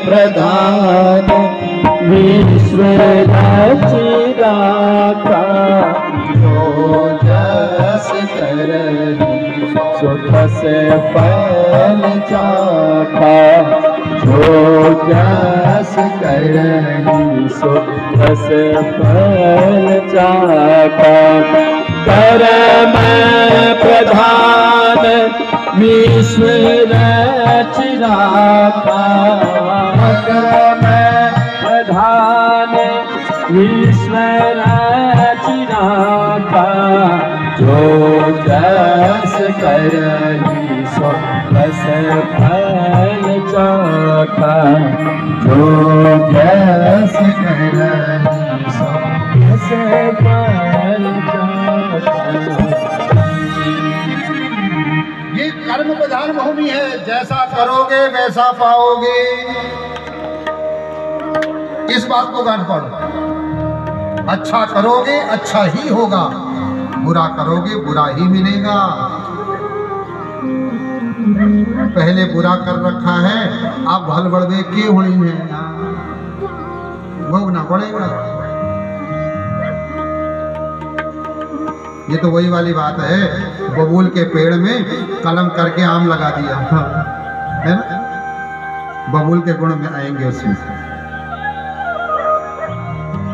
प्रधान विश्व रचिराका जो जस करहि सो तस फल चाखा जो जस करहि सो तस फल चाखा कर्म प्रधान विश्व रचिराका कर्म प्रधान विश्व रचिराका जो जस करहि सो तस फल चाखा जो जस करहि सो तस फल चाखा। ये कर्म प्रधान भूमि है, जैसा करोगे वैसा पाओगे। इस बात को गांठ पड़ो। अच्छा करोगे अच्छा ही होगा, बुरा करोगे बुरा ही मिलेगा। पहले बुरा कर रखा है, अब भल बड़वे के होनी है, भोगना पड़ेगा। ये तो वही वाली बात है, बबूल के पेड़ में कलम करके आम लगा दिया है ना, बबूल के गुण में आएंगे उसमें।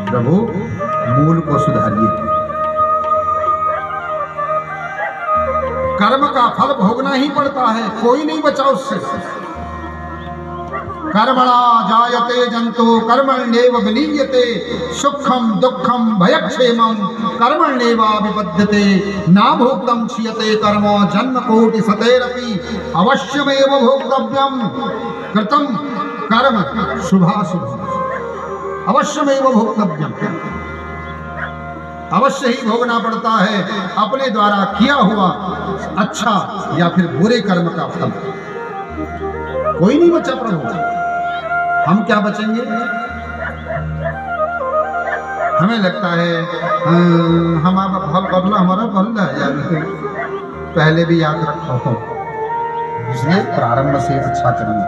प्रभु मूल को सुधारिए। कर्म का फल भोगना ही पड़ता है, कोई नहीं बचा उससे। कर्मणा जायते जंतु कर्मण्येव विलीयते सुखम दुखम भयक्षेमम कर्मण्येवा विपद्यते ना भोक्तम क्षीयते कर्म जन्म कोटि सतेरपि अवश्यमेव भोक्तव्यम कृतं कर्म शुभाशुभ अवश्यमेव भोक्तव्यम। अवश्य ही भोगना पड़ता है अपने द्वारा किया हुआ अच्छा या फिर बुरे कर्म का फल। कोई नहीं बचा प्रभु, हम क्या बचेंगे? हमें लगता है हमारा फल बदला, हमारा बदला यार, पहले भी याद रखो हो, इसलिए प्रारंभ से अच्छा करेंगे।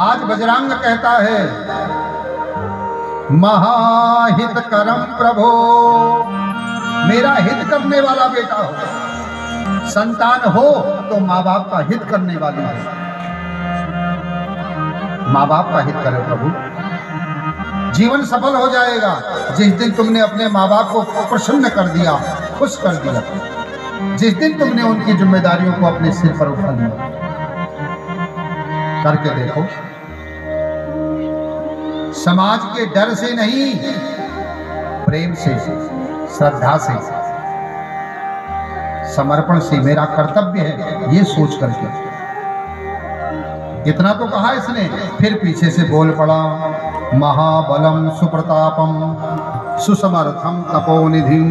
आज बजरंग कहता है महाहित करम प्रभो, मेरा हित करने वाला बेटा हो। संतान हो तो माँ बाप का हित करने वाली है, माँ बाप का हित करे प्रभु। जीवन सफल हो जाएगा जिस दिन तुमने अपने माँ बाप को प्रसन्न कर दिया, खुश कर दिया, जिस दिन तुमने उनकी जिम्मेदारियों को अपने सिर पर उठा लिया। करके देखो, समाज के डर से नहीं, प्रेम से, श्रद्धा से, समर्पण से मेरा कर्तव्य है, ये सोच करके। इतना तो कहा इसने, फिर पीछे से बोल पड़ा महाबलम सुप्रतापम सुसमर्थम तपोनिधिम।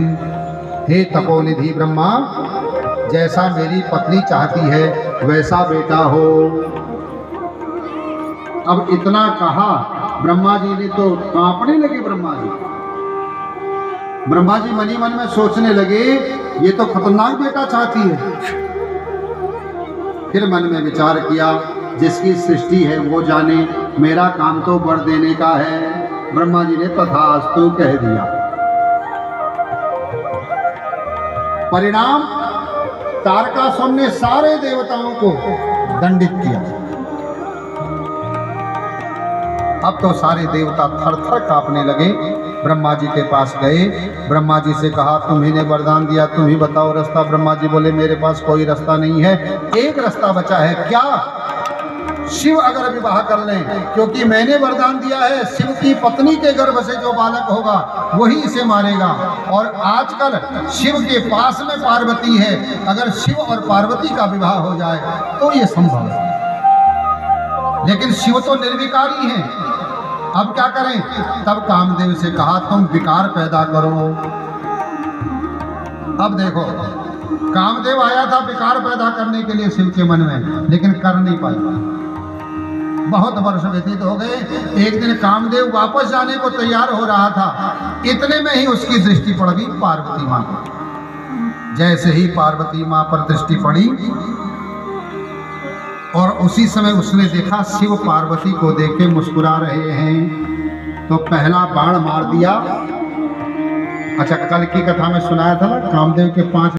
हे तपोनिधि ब्रह्मा, जैसा मेरी पत्नी चाहती है वैसा बेटा हो। अब इतना कहा, ब्रह्मा जी ने तो कांपने लगे। ब्रह्मा जी मनी मन में सोचने लगे ये तो खतरनाक बेटा चाहती है। फिर मन में विचार किया जिसकी सृष्टि है वो जाने, मेरा काम तो वर देने का है। ब्रह्मा जी ने तथास्तु कह दिया। परिणाम, तारकासुर ने सारे देवताओं को दंडित किया। अब तो सारे देवता थर थर कांपने लगे। ब्रह्मा जी के पास गए, ब्रह्मा जी से कहा तुम्ही ने वरदान दिया, तुम ही बताओ रास्ता। ब्रह्मा जी बोले मेरे पास कोई रास्ता नहीं है, एक रास्ता बचा है। क्या? शिव अगर विवाह कर लें, क्योंकि मैंने वरदान दिया है शिव की पत्नी के गर्भ से जो बालक होगा वही इसे मारेगा। और आजकल शिव के पास में पार्वती है, अगर शिव और पार्वती का विवाह हो जाए तो ये संभव है। लेकिन शिव तो निर्विकारी हैं। अब क्या करें? तब कामदेव से कहा तुम विकार पैदा करो। अब देखो, कामदेव आया था विकार पैदा करने के लिए शिव के मन में, लेकिन कर नहीं पाया। बहुत वर्ष व्यतीत हो गए। एक दिन कामदेव वापस जाने को तैयार हो रहा था, इतने में ही उसकी दृष्टि पड़ गई पार्वती मां पर। जैसे ही पार्वती मां पर दृष्टि पड़ी और उसी समय उसने देखा शिव पार्वती को देख के मुस्कुरा रहे हैं, तो पहला बाण मार दिया। अच्छा, कल की कथा में सुनाया था ना, कामदेव के 5